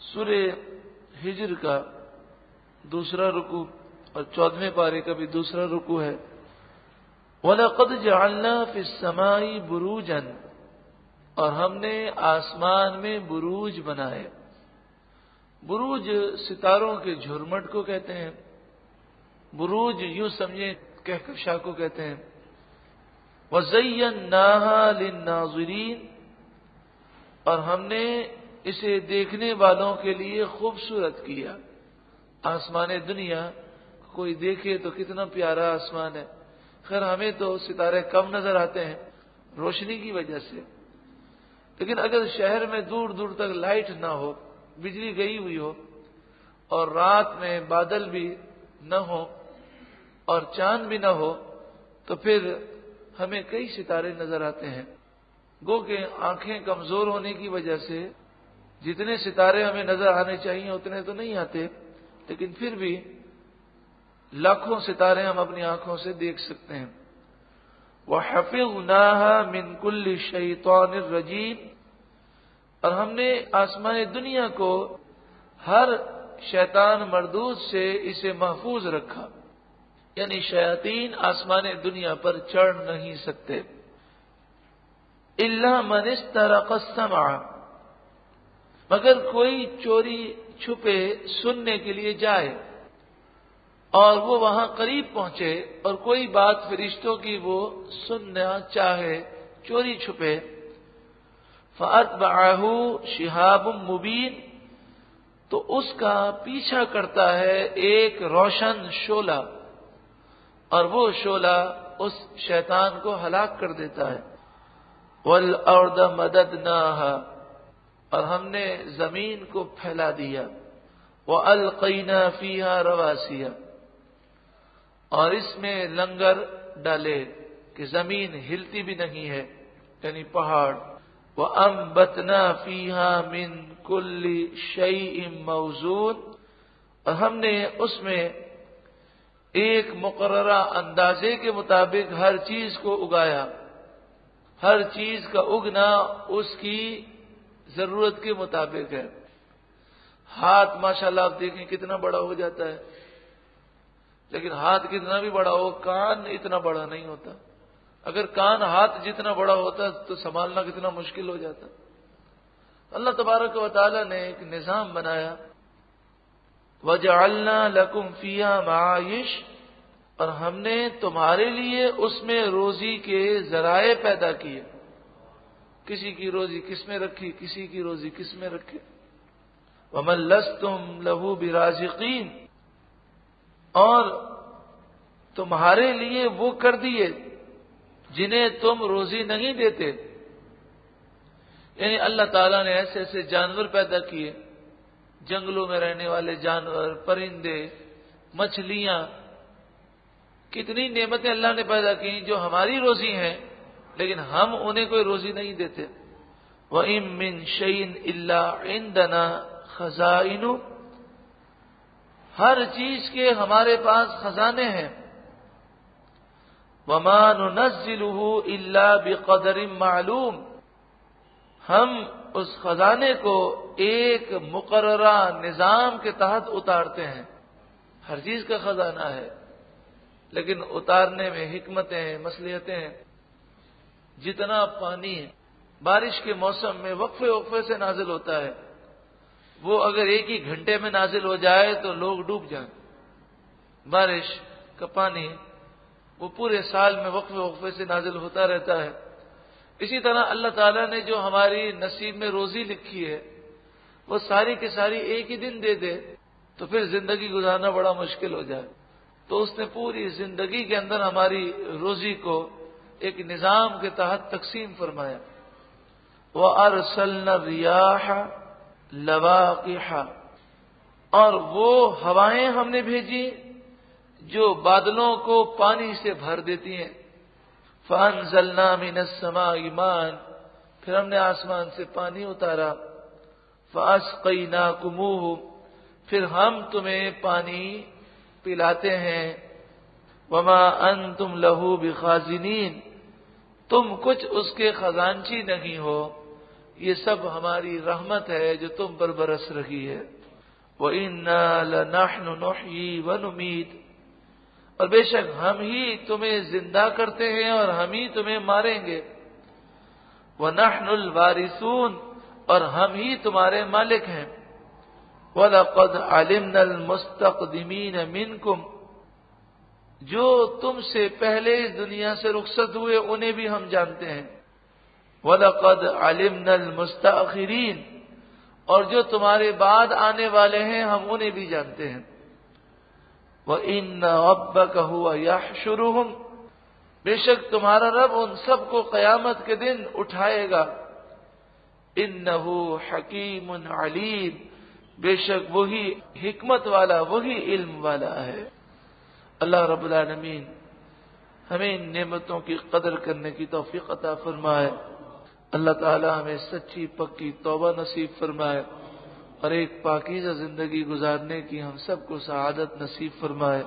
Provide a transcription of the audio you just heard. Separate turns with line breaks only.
سورہ ہجر کا دوسرا رکوع اور 14ویں پارے کا بھی دوسرا رکوع ہے۔ وَلَقَدْ جَعَلْنَا فِي السَّمَاءِ بُرُوجًا، اور ہم نے آسمان میں بروج بنائے۔ بروج ستاروں کے جھرمٹ کو کہتے ہیں، بروج یوں سمجھیں کہکشاں کو کہتے ہیں۔ وَزَيَّنَّاهَا لِلنَّاظِرِينَ، اور ہم نے اسے دیکھنے والوں کے لیے خوبصورت کیا۔ آسمان دنیا کوئی دیکھے تو کتنا پیارا آسمان ہے، خیر ہمیں تو ستارے کم نظر آتے ہیں روشنی کی وجہ سے، لیکن اگر شہر میں دور دور تک لائٹ نہ ہو، بجلی گئی ہوئی ہو، اور رات میں بادل بھی نہ ہو اور چاند بھی نہ ہو، تو پھر ہمیں کئی ستارے نظر آتے ہیں۔ گو کہ آنکھیں کمزور ہونے کی وجہ سے جتنے ستارے ہمیں نظر آنے چاہیے اتنے تو نہیں آتے، لیکن پھر بھی لاکھوں ستارے ہم اپنی آنکھوں سے دیکھ سکتے ہیں۔ وَحَفِظْنَاهَا مِنْ كُلِّ شَيْطَانٍ رَجِيمٍ، اور ہم نے آسمان دنیا کو ہر شیطان مردود سے اسے محفوظ رکھا، یعنی شیاطین آسمان دنیا پر چڑھ نہیں سکتے۔ إِلَّا مَنِ اسْتَرَقَ السَّمْعَ، مگر کوئی چوری چھپے سننے کے لیے جائے اور وہ وہاں قریب پہنچے اور کوئی بات فرشتوں کی وہ سننا چاہے چوری چھپے، فَأَتْبَعَهُ شِهَابٌ مُبِينٌ، تو اس کا پیچھا کرتا ہے ایک روشن شعلہ، اور وہ شعلہ اس شیطان کو ہلاک کر دیتا ہے۔ وَالْأَرْضَ مَدَدْنَاهَا، اور ہم نے زمین کو پھیلا دیا۔ وَأَلْقَيْنَا فِيهَا رَوَاسِيَ، اور اس میں لنگر ڈالے کہ زمین ہلتی بھی نہیں ہے، یعنی پہاڑ۔ وَأَنبَتْنَا فِيهَا مِنْ كُلِّ شَيْءٍ مَوْزُونٍ، اور ہم نے اس میں ایک مقررہ اندازے کے مطابق ہر چیز کو اگایا۔ ہر چیز کا اگنا اس کی ضرورت کے مطابق ہے۔ ہاتھ ماشاءاللہ آپ دیکھیں کتنا بڑا ہو جاتا ہے، لیکن ہاتھ کتنا بھی بڑا ہو کان اتنا بڑا نہیں ہوتا۔ اگر کان ہاتھ جتنا بڑا ہوتا تو سنبھالنا کتنا مشکل ہو جاتا۔ اللہ تبارک و تعالی نے ایک نظام بنایا۔ وَجَعَلْنَا لَكُمْ فِيهَا مَعَائِشَ، اور ہم نے تمہارے لیے اس میں روزی کے ذرائع پیدا کیے۔ کسی کی روزی کس میں رکھی، کسی کی روزی کس میں رکھے۔ وَمَن لَسْتُمْ لَهُ بِرَازِقِينَ، اور تمہارے لیے وہ کر دیے جنہیں تم روزی نہیں دیتے، یعنی اللہ تعالیٰ نے ایسے ایسے جانور پیدا کیے، جنگلوں میں رہنے والے جانور، پرندے، مچھلیاں، کتنی نعمتیں اللہ نے پیدا کی جو ہماری روزی ہیں، لیکن ہم انہیں کوئی روزی نہیں دیتے۔ وَإِن مِّن شَيْءٍ إِلَّا عِندَنَا خَزَائِنُهُ، ہر چیز کے ہمارے پاس خزانے ہیں۔ وَمَا نُنَزِّلُهُ إِلَّا بِقَدَرٍ مَّعْلُومٍ، ہم اس خزانے کو ایک مقررہ نظام کے تحت اتارتے ہیں۔ ہر چیز کا خزانہ ہے، لیکن اتارنے میں حکمتیں ہیں، مصلحتیں ہیں۔ جتنا پانی بارش کے موسم میں وقفے وقفے سے نازل ہوتا ہے، وہ اگر ایک ہی گھنٹے میں نازل ہو جائے تو لوگ ڈوب جائیں۔ بارش کا پانی وہ پورے سال میں وقفے وقفے سے نازل ہوتا رہتا ہے۔ اسی طرح اللہ تعالیٰ نے جو ہماری نصیب میں روزی لکھی ہے وہ ساری کی ساری ایک ہی دن دے دے تو پھر زندگی گزارنا بڑا مشکل ہو جائے۔ تو اس نے پوری زندگی کے اندر ہماری روزی کو ایک نظام کے تحت تقسیم فرمایا۔ وَأَرْسَلْنَا الرِّيَاحَ لَوَاقِحَ، اور وہ ہوائیں ہم نے بھیجی جو بادلوں کو پانی سے بھر دیتی ہیں۔ فَأَنزَلْنَا مِنَ السَّمَاءِ مَاءً، پھر ہم نے آسمان سے پانی اتارا۔ فَأَسْقَيْنَاكُمُوهُ، پھر ہم تمہیں پانی پلاتے ہیں۔ وَمَا أَنْتُمْ لَهُ بِخَازِنِينَ، تم کچھ اس کے خزانچی نہیں ہو، یہ سب ہماری رحمت ہے جو تم پر برس رہی ہے۔ وَإِنَّا لَنَحْنُ نُحْيِي وَنُمِيتُ، اور بے شک ہم ہی تمہیں زندہ کرتے ہیں اور ہم ہی تمہیں ماریں گے۔ وَنَحْنُ الْوَارِثُونَ، اور ہم ہی تمہارے مالک ہیں۔ وَلَقَدْ عَلِمْنَا الْمُسْتَقْدِمِينَ مِنْكُمْ، جو تم سے پہلے اس دنیا سے رخصت ہوئے انہیں بھی ہم جانتے ہیں۔ وَلَقَدْ عَلِمْنَا الْمُسْتَأْخِرِينَ، اور جو تمہارے بعد آنے والے ہیں ہم انہیں بھی جانتے ہیں۔ وَإِنَّ رَبَّكَ هُوَ يَحْشُرُهُمْ، بے شک تمہارا رب ان سب کو قیامت کے دن اٹھائے گا۔ إِنَّهُ حَكِيمٌ عَلِيمٌ، بے شک وہی حکمت والا، وہی علم والا ہے۔ اللہ رب العالمین ہمیں ان نعمتوں کی قدر کرنے کی توفیق عطا فرمائے۔ اللہ تعالی ہمیں سچی پکی توبہ نصیب فرمائے اور ایک پاکیزہ زندگی گزارنے کی ہم سب کو سعادت نصیب فرمائے۔